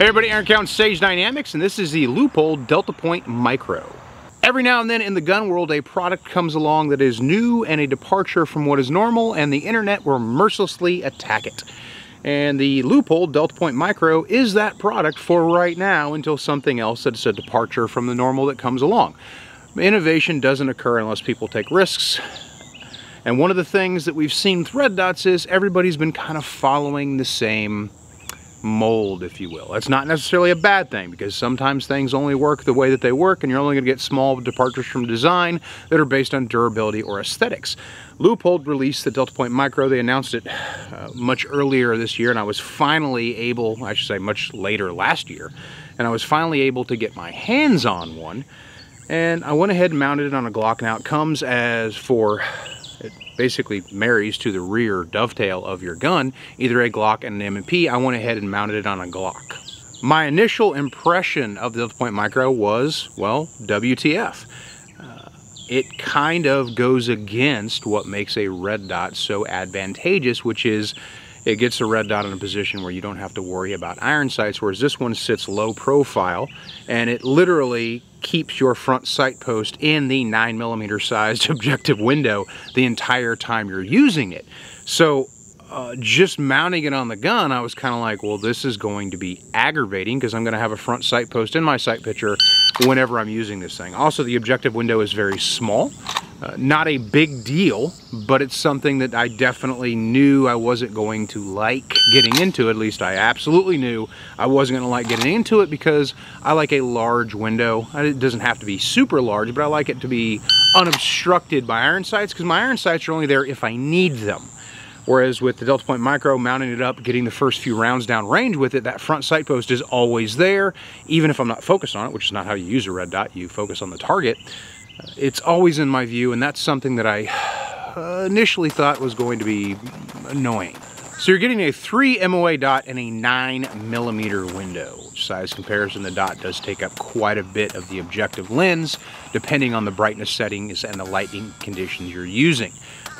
Hey everybody, Aaron Count, Sage Dynamics, and this is the Leupold Deltapoint Micro. Every now and then in the gun world, a product comes along that is new and a departure from what is normal, and the internet will mercilessly attack it. And the Leupold Deltapoint Micro is that product for right now until something else that's a departure from the normal that comes along. Innovation doesn't occur unless people take risks. And one of the things that we've seen with red dots is everybody's been kind of following the same mold, if you will. That's not necessarily a bad thing, because sometimes things only work the way that they work, and you're only going to get small departures from design that are based on durability or aesthetics. Leupold released the Deltapoint Micro. They announced it much earlier this year, and I was finally able, I should say much later last year, and I was finally able to get my hands on one, and I went ahead and mounted it on a Glock. Now it comes as it basically marries to the rear dovetail of your gun, either a Glock and an M&P. I went ahead and mounted it on a Glock. My initial impression of the Deltapoint Micro was, well, WTF. It kind of goes against what makes a red dot so advantageous, which is it gets a red dot in a position where you don't have to worry about iron sights, whereas this one sits low profile, and it literally keeps your front sight post in the 9mm sized objective window the entire time you're using it. So just mounting it on the gun, I was kind of like, well, this is going to be aggravating because I'm going to have a front sight post in my sight picture whenever I'm using this thing. Also, the objective window is very small. Not a big deal, but it's something that I definitely knew I wasn't going to like getting into. At least I absolutely knew I wasn't going to like getting into it, because I like a large window. It doesn't have to be super large, but I like it to be unobstructed by iron sights, because my iron sights are only there if I need them. Whereas with the Deltapoint Micro, mounting it up, getting the first few rounds down range with it, that front sight post is always there, even if I'm not focused on it, which is not how you use a red dot. You focus on the target. It's always in my view, and that's something that I initially thought was going to be annoying. So you're getting a 3 MOA dot and a 9mm window. Size comparison, the dot does take up quite a bit of the objective lens, depending on the brightness settings and the lighting conditions you're using.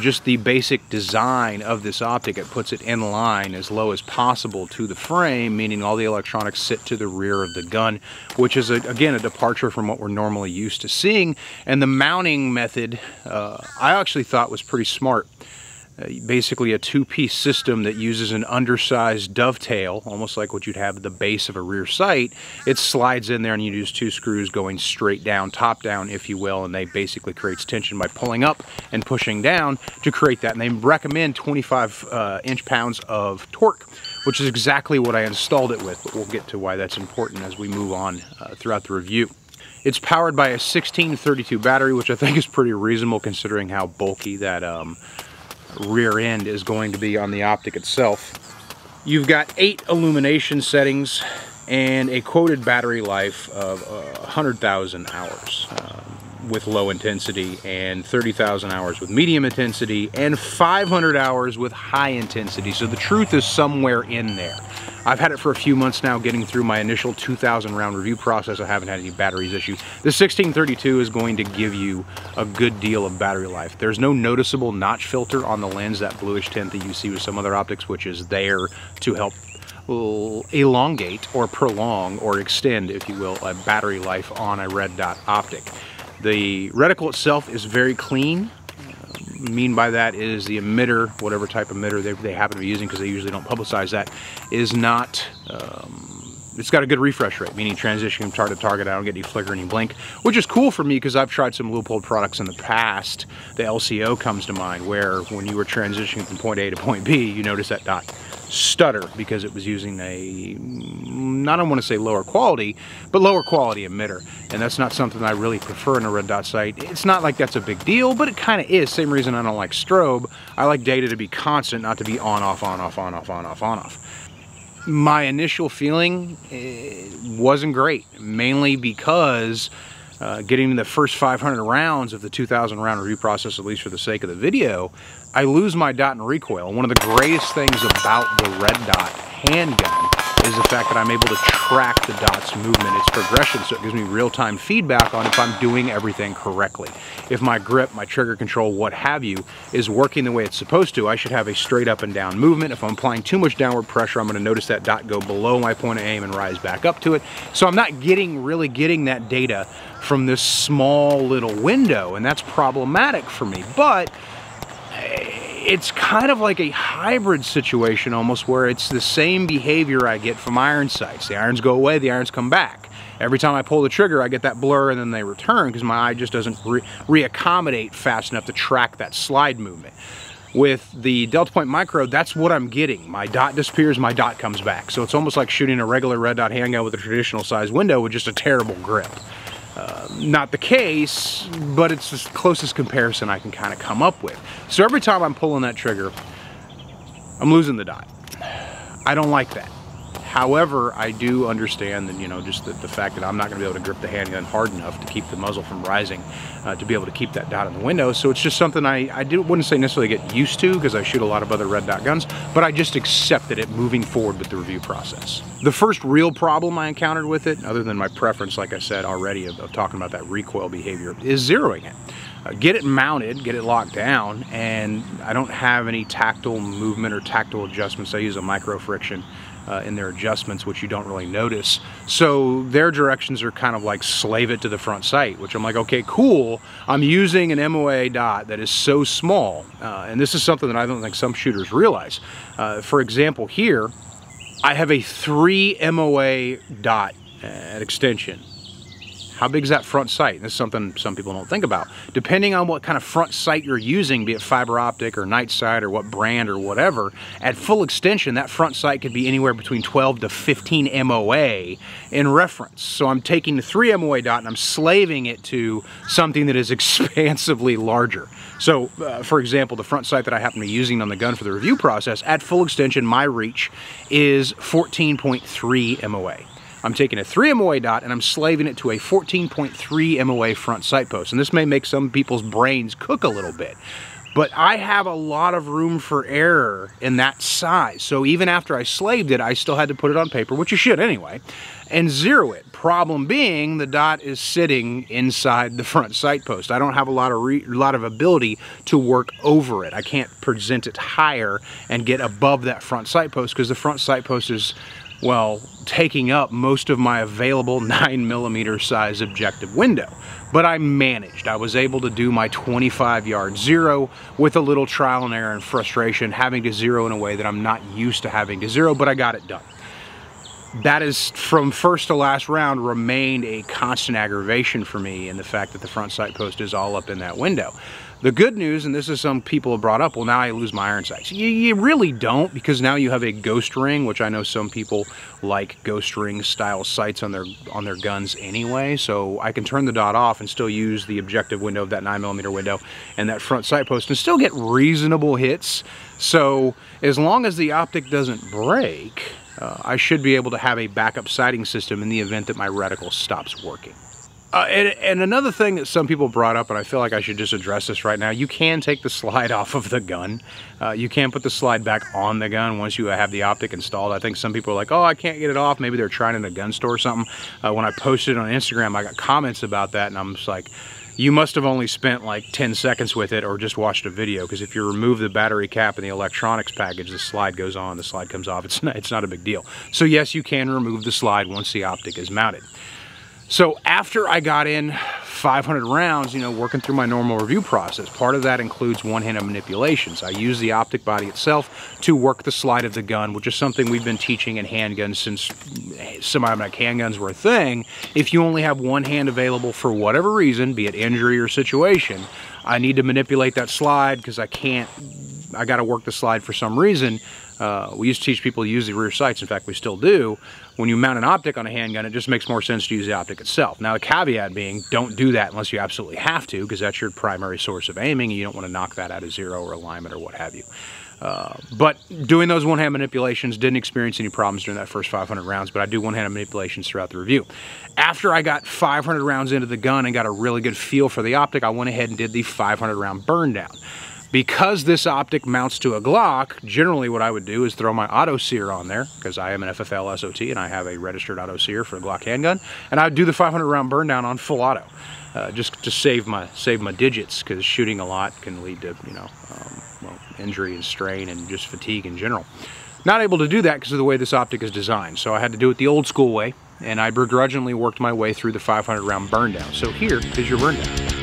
Just the basic design of this optic, it puts it in line as low as possible to the frame, meaning all the electronics sit to the rear of the gun, which is, again, a departure from what we're normally used to seeing. And the mounting method, I actually thought was pretty smart. Basically a two-piece system that uses an undersized dovetail, almost like what you'd have at the base of a rear sight. It slides in there, and you use two screws going straight down, top down, if you will, and they basically creates tension by pulling up and pushing down to create that. And they recommend 25 inch-pounds of torque, which is exactly what I installed it with, but we'll get to why that's important as we move on throughout the review. It's powered by a 1632 battery, which I think is pretty reasonable considering how bulky that rear end is going to be on the optic itself. You've got 8 illumination settings and a quoted battery life of 100,000 hours with low intensity, and 30,000 hours with medium intensity, and 500 hours with high intensity. So the truth is somewhere in there. I've had it for a few months now, getting through my initial 2,000 round review process. I haven't had any batteries issue. The 1632 is going to give you a good deal of battery life. There's no noticeable notch filter on the lens, that bluish tint that you see with some other optics, which is there to help elongate or prolong or extend, if you will, a battery life on a red dot optic. The reticle itself is very clean. Mean by that is the emitter, whatever type of emitter they happen to be using, because they usually don't publicize that, is not, it's got a good refresh rate, meaning transitioning from target to target, I don't get any flicker, any blink, which is cool for me because I've tried some Leupold products in the past. The LCO comes to mind, where when you were transitioning from point A to point B, you notice that dot stutter because it was using a, I don't want to say lower quality, but lower quality emitter. And that's not something I really prefer in a red dot sight. It's not like that's a big deal, but it kind of is. Same reason I don't like strobe. I like data to be constant, not to be on, off, on, off, on, off, on, off, on, off. My initial feeling wasn't great, mainly because getting the first 500 rounds of the 2,000 round review process, at least for the sake of the video, I lose my dot and recoil. And one of the greatest things about the red dot handgun is the fact that I'm able to track the dot's movement, its progression, so it gives me real-time feedback on if I'm doing everything correctly. If my grip, my trigger control, what have you, is working the way it's supposed to, I should have a straight up and down movement. If I'm applying too much downward pressure, I'm going to notice that dot go below my point of aim and rise back up to it. So I'm not really getting that data from this small little window, and that's problematic for me. But it's kind of like a hybrid situation almost, where it's the same behavior I get from iron sights. The irons go away, the irons come back. Every time I pull the trigger, I get that blur and then they return because my eye just doesn't reaccommodate fast enough to track that slide movement. With the Deltapoint Micro, that's what I'm getting. My dot disappears, my dot comes back. So it's almost like shooting a regular red dot handgun with a traditional size window with just a terrible grip. Not the case, but it's the closest comparison I can kind of come up with. So every time I'm pulling that trigger, I'm losing the dot. I don't like that. However, I do understand that, you know, just the fact that I'm not going to be able to grip the handgun hard enough to keep the muzzle from rising, to be able to keep that dot in the window. So it's just something I wouldn't say necessarily get used to, because I shoot a lot of other red dot guns, but I just accepted it moving forward with the review process. The first real problem I encountered with it, other than my preference, like I said already, of talking about that recoil behavior, is zeroing it. Get it mounted, get it locked down, and I don't have any tactile movement or tactile adjustments. I use a micro friction in their adjustments, which you don't really notice. So their directions are kind of like slave it to the front sight, which I'm like, okay, cool. I'm using an MOA dot that is so small, and this is something that I don't think some shooters realize. For example, here, I have a 3 MOA dot at extension. How big is that front sight? This is something some people don't think about. Depending on what kind of front sight you're using, be it fiber optic or night sight or what brand or whatever, at full extension, that front sight could be anywhere between 12 to 15 MOA in reference. So I'm taking the 3 MOA dot and I'm slaving it to something that is expansively larger. So, for example, the front sight that I happen to be using on the gun for the review process, at full extension, my reach is 14.3 MOA. I'm taking a 3 MOA dot and I'm slaving it to a 14.3 MOA front sight post. And this may make some people's brains cook a little bit, but I have a lot of room for error in that size. So even after I slaved it, I still had to put it on paper, which you should anyway, and zero it. Problem being, the dot is sitting inside the front sight post. I don't have a lot of ability to work over it. I can't present it higher and get above that front sight post, because the front sight post is, well, taking up most of my available 9mm size objective window. But I managed. I was able to do my 25-yard zero with a little trial and error and frustration, having to zero in a way that I'm not used to having to zero, but I got it done. That is, from first to last round, remained a constant aggravation for me, in the fact that the front sight post is all up in that window. The good news, and this is some people have brought up, well, now I lose my iron sights. You really don't, because now you have a ghost ring, which I know some people like ghost ring style sights on their guns anyway. So I can turn the dot off and still use the objective window of that 9mm window and that front sight post and still get reasonable hits. So as long as the optic doesn't break, I should be able to have a backup sighting system in the event that my reticle stops working. And another thing that some people brought up, and I feel like I should just address this right now, you can take the slide off of the gun. You can put the slide back on the gun once you have the optic installed. I think some people are like, oh, I can't get it off. Maybe they're trying it in a gun store or something. When I posted it on Instagram, I got comments about that, and I'm just like, you must have only spent like 10 seconds with it or just watched a video, because if you remove the battery cap and the electronics package, the slide goes on, the slide comes off. It's not a big deal. So yes, you can remove the slide once the optic is mounted. So after I got in 500 rounds, you know, working through my normal review process, part of that includes one-handed manipulations. I use the optic body itself to work the slide of the gun, which is something we've been teaching in handguns since semi-automatic handguns were a thing. If you only have one hand available for whatever reason, be it injury or situation, I need to manipulate that slide, because I can't I got to work the slide for some reason. We used to teach people to use the rear sights. In fact, we still do. When you mount an optic on a handgun, it just makes more sense to use the optic itself. Now, the caveat being, don't do that unless you absolutely have to, because that's your primary source of aiming, and you don't want to knock that out of zero or alignment or what have you. But doing those one-hand manipulations, didn't experience any problems during that first 500 rounds, but I do one-hand manipulations throughout the review. After I got 500 rounds into the gun and got a really good feel for the optic, I went ahead and did the 500 round burn down. Because this optic mounts to a Glock, generally what I would do is throw my auto sear on there, because I am an FFL SOT and I have a registered auto sear for a Glock handgun, and I would do the 500 round burn down on full auto, just to save my digits, because shooting a lot can lead to, you know, well, injury and strain and just fatigue in general. Not able to do that because of the way this optic is designed, so I had to do it the old school way, and I begrudgingly worked my way through the 500 round burn down. So here is your burn down.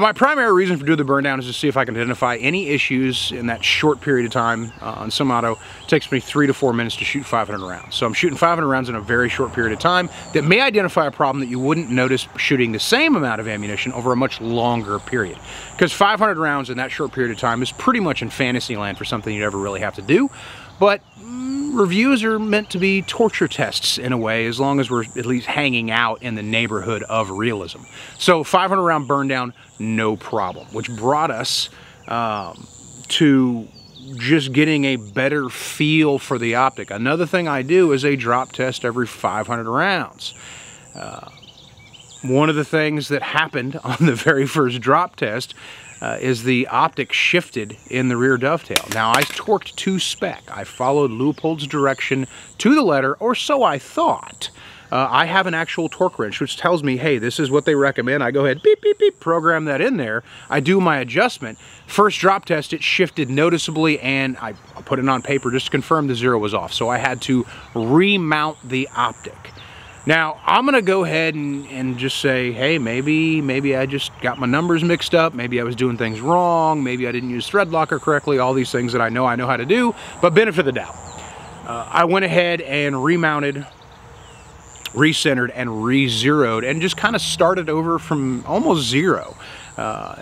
My primary reason for doing the burn down is to see if I can identify any issues in that short period of time. On some auto, it takes me 3 to 4 minutes to shoot 500 rounds. So I'm shooting 500 rounds in a very short period of time that may identify a problem that you wouldn't notice shooting the same amount of ammunition over a much longer period. Because 500 rounds in that short period of time is pretty much in fantasy land for something you'd ever really have to do. But reviews are meant to be torture tests in a way, as long as we're at least hanging out in the neighborhood of realism. So 500 round burn down, no problem, which brought us to just getting a better feel for the optic. Another thing I do is a drop test every 500 rounds. One of the things that happened on the very first drop test is the optic shifted in the rear dovetail. Now, I torqued to spec. I followed Leupold's direction to the letter, or so I thought. I have an actual torque wrench which tells me, hey, this is what they recommend. I go ahead, beep, beep, beep, program that in there. I do my adjustment. First drop test, it shifted noticeably, and I put it on paper just to confirm the zero was off. So I had to remount the optic. Now, I'm gonna go ahead and just say, hey, maybe I just got my numbers mixed up, maybe I was doing things wrong, maybe I didn't use thread locker correctly, all these things that I know how to do, but benefit of the doubt. I went ahead and remounted, recentered, and re-zeroed, and just kind of started over from almost zero.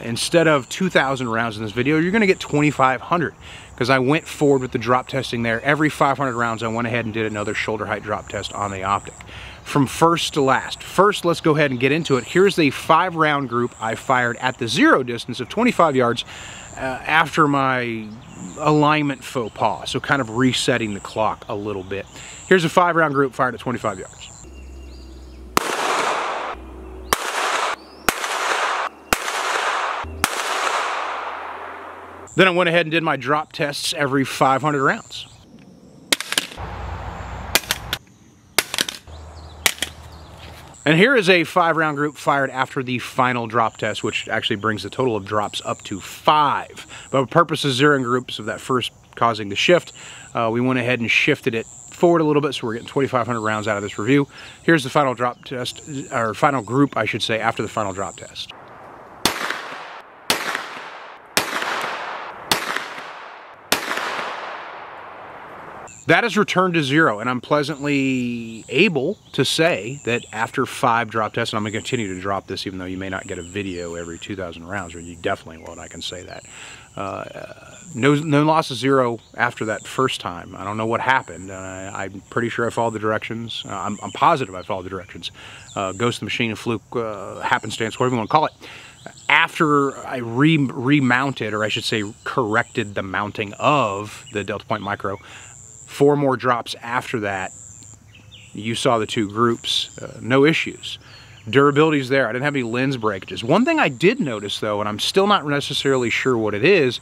Instead of 2,000 rounds in this video, you're gonna get 2,500, because I went forward with the drop testing there. Every 500 rounds, I went ahead and did another shoulder height drop test on the optic. From first to last. First, let's go ahead and get into it. Here's the 5-round group I fired at the zero distance of 25 yards after my alignment faux pas, so kind of resetting the clock a little bit. Here's a 5-round group fired at 25 yards. Then I went ahead and did my drop tests every 500 rounds. And here is a 5-round group fired after the final drop test, which actually brings the total of drops up to 5. But for purposes of zeroing groups of that first causing the shift, we went ahead and shifted it forward a little bit, so we're getting 2,500 rounds out of this review. Here's the final drop test, or final group, I should say, after the final drop test. That has returned to zero, and I'm pleasantly able to say that after 5 drop tests, and I'm going to continue to drop this even though you may not get a video every 2,000 rounds, or you definitely won't, I can say that. No loss of zero after that first time. I don't know what happened. I'm pretty sure I followed the directions. I'm positive I followed the directions. Ghost of the machine, fluke, happenstance, whatever you want to call it. After I remounted, or I should say corrected the mounting of the Deltapoint Micro, 4 more drops after that, you saw the 2 groups, no issues. Durability's there. I didn't have any lens breakages. One thing I did notice though, and I'm still not necessarily sure what it is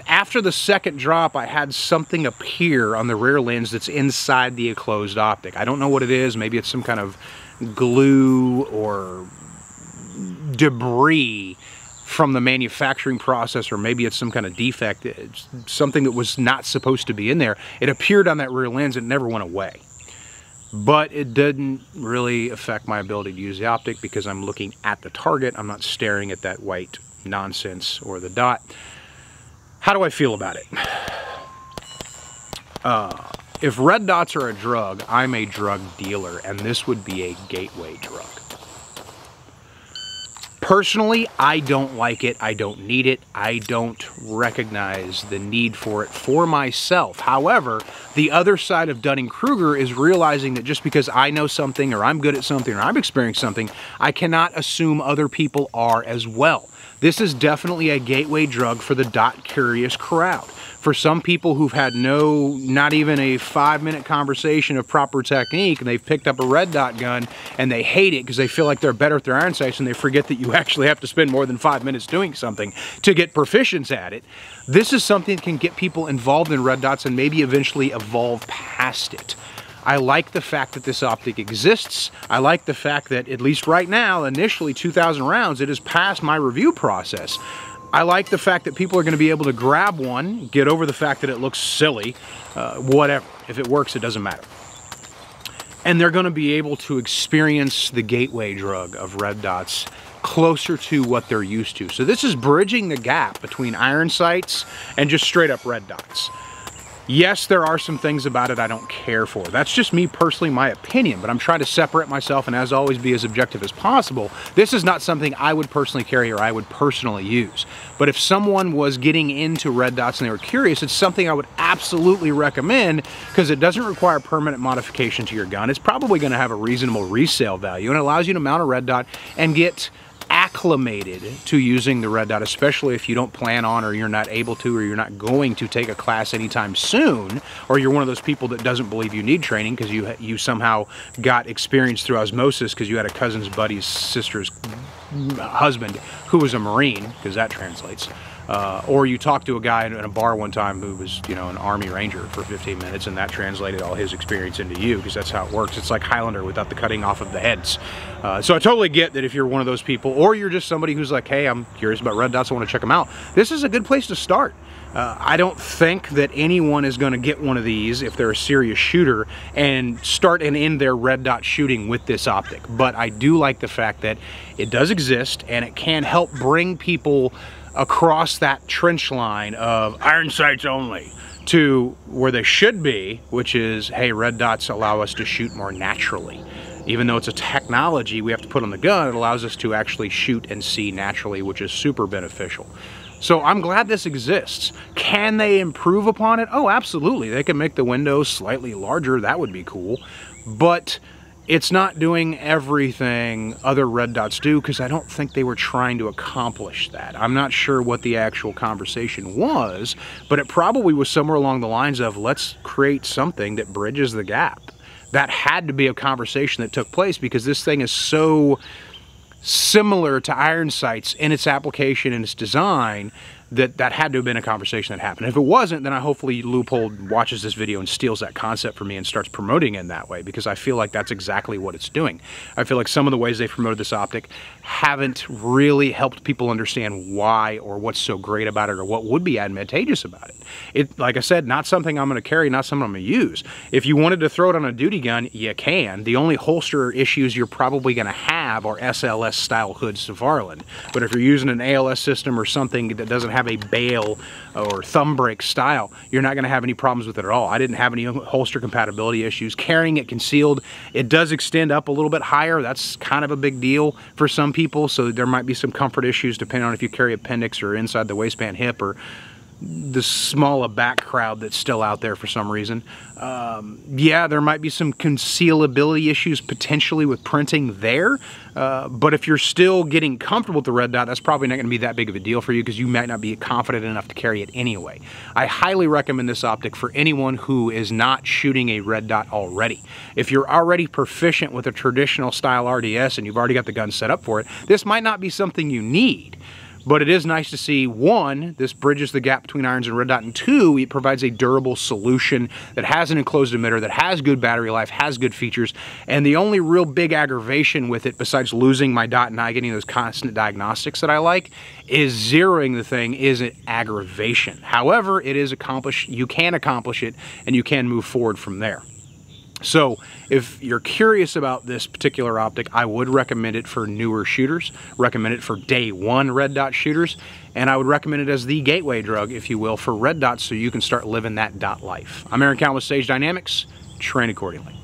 after the second drop I had something appear on the rear lens that's inside the enclosed optic. I don't know what it is. Maybe it's some kind of glue or debris from the manufacturing process, or maybe it's some kind of defect. It's something that was not supposed to be in there. It appeared on that rear lens and never went away. But it didn't really affect my ability to use the optic because I'm looking at the target. I'm not staring at that white nonsense or the dot. How do I feel about it? If red dots are a drug, I'm a drug dealer, and this would be a gateway drug. Personally, I don't like it. I don't need it. I don't recognize the need for it for myself. However, the other side of Dunning-Kruger is realizing that just because I know something, or I'm good at something, or I'm experiencing something, I cannot assume other people are as well. This is definitely a gateway drug for the dot-curious crowd. For some people who've had not even a 5-minute conversation of proper technique, and they've picked up a red dot gun and they hate it because they feel like they're better at their iron sights, and they forget that you actually have to spend more than 5 minutes doing something to get proficiency at it. This is something that can get people involved in red dots and maybe eventually evolve past it. I like the fact that this optic exists. I like the fact that, at least right now, initially 2,000 rounds, it has passed my review process. I like the fact that people are going to be able to grab one, get over the fact that it looks silly, whatever. If it works, it doesn't matter. And they're going to be able to experience the gateway drug of red dots closer to what they're used to. So this is bridging the gap between iron sights and just straight up red dots. Yes, there are some things about it I don't care for. That's just me personally, my opinion, but I'm trying to separate myself and, as always, be as objective as possible. This is not something I would personally carry or I would personally use. But if someone was getting into red dots and they were curious, it's something I would absolutely recommend because it doesn't require permanent modification to your gun. It's probably going to have a reasonable resale value, and it allows you to mount a red dot and get acclimated to using the red dot, especially if you don't plan on, or you're not able to, or you're not going to take a class anytime soon, or you're one of those people that doesn't believe you need training because you somehow got experience through osmosis because you had a cousin's buddy's sister's husband who was a Marine, because that translates. Or you talked to a guy in a bar one time who was, you know, an Army Ranger for 15 minutes, and that translated all his experience into you, because that's how it works. It's like Highlander without the cutting off of the heads. So I totally get that if you're one of those people, or you're just somebody who's like, hey, I'm curious about red dots, I want to check them out. This is a good place to start. I don't think that anyone is going to get one of these if they're a serious shooter and start and end their red dot shooting with this optic. But I do like the fact that it does exist, and it can help bring people across that trench line of iron sights only to where they should be, which is, hey, red dots allow us to shoot more naturally. Even though it's a technology we have to put on the gun, it allows us to actually shoot and see naturally, which is super beneficial. So I'm glad this exists. Can they improve upon it? Oh, absolutely. They can make the windows slightly larger. That would be cool. But it's not doing everything other red dots do, because I don't think they were trying to accomplish that. I'm not sure what the actual conversation was, but it probably was somewhere along the lines of, let's create something that bridges the gap. That had to be a conversation that took place, because this thing is so similar to iron sights in its application and its design that had to have been a conversation that happened. If it wasn't, then hopefully Leupold watches this video and steals that concept from me and starts promoting it in that way, because I feel like that's exactly what it's doing. I feel like some of the ways they promoted this optic haven't really helped people understand why, or what's so great about it, or what would be advantageous about it. It, like I said, not something I'm going to carry, not something I'm going to use. If you wanted to throw it on a duty gun, you can. The only holster issues you're probably going to have are SLS style hood Safariland. But if you're using an ALS system or something that doesn't have a bail or thumb brake style, you're not going to have any problems with it at all. I didn't have any holster compatibility issues. Carrying it concealed, it does extend up a little bit higher. That's kind of a big deal for some people, so there might be some comfort issues depending on if you carry appendix or inside the waistband hip or the smaller back crowd that's still out there for some reason. Yeah, there might be some concealability issues potentially with printing there, but if you're still getting comfortable with the red dot, that's probably not going to be that big of a deal for you because you might not be confident enough to carry it anyway. I highly recommend this optic for anyone who is not shooting a red dot already. If you're already proficient with a traditional style RDS and you've already got the gun set up for it, this might not be something you need. But it is nice to see, one, this bridges the gap between irons and red dot, and two, it provides a durable solution that has an enclosed emitter, that has good battery life, has good features, and the only real big aggravation with it, besides losing my dot and not getting those constant diagnostics that I like, is zeroing the thing is an aggravation. However, it is accomplished, you can accomplish it, and you can move forward from there. So if you're curious about this particular optic, I would recommend it for newer shooters, recommend it for day one red dot shooters, and I would recommend it as the gateway drug, if you will, for red dots so you can start living that dot life. I'm Aaron Count with Sage Dynamics. Train accordingly.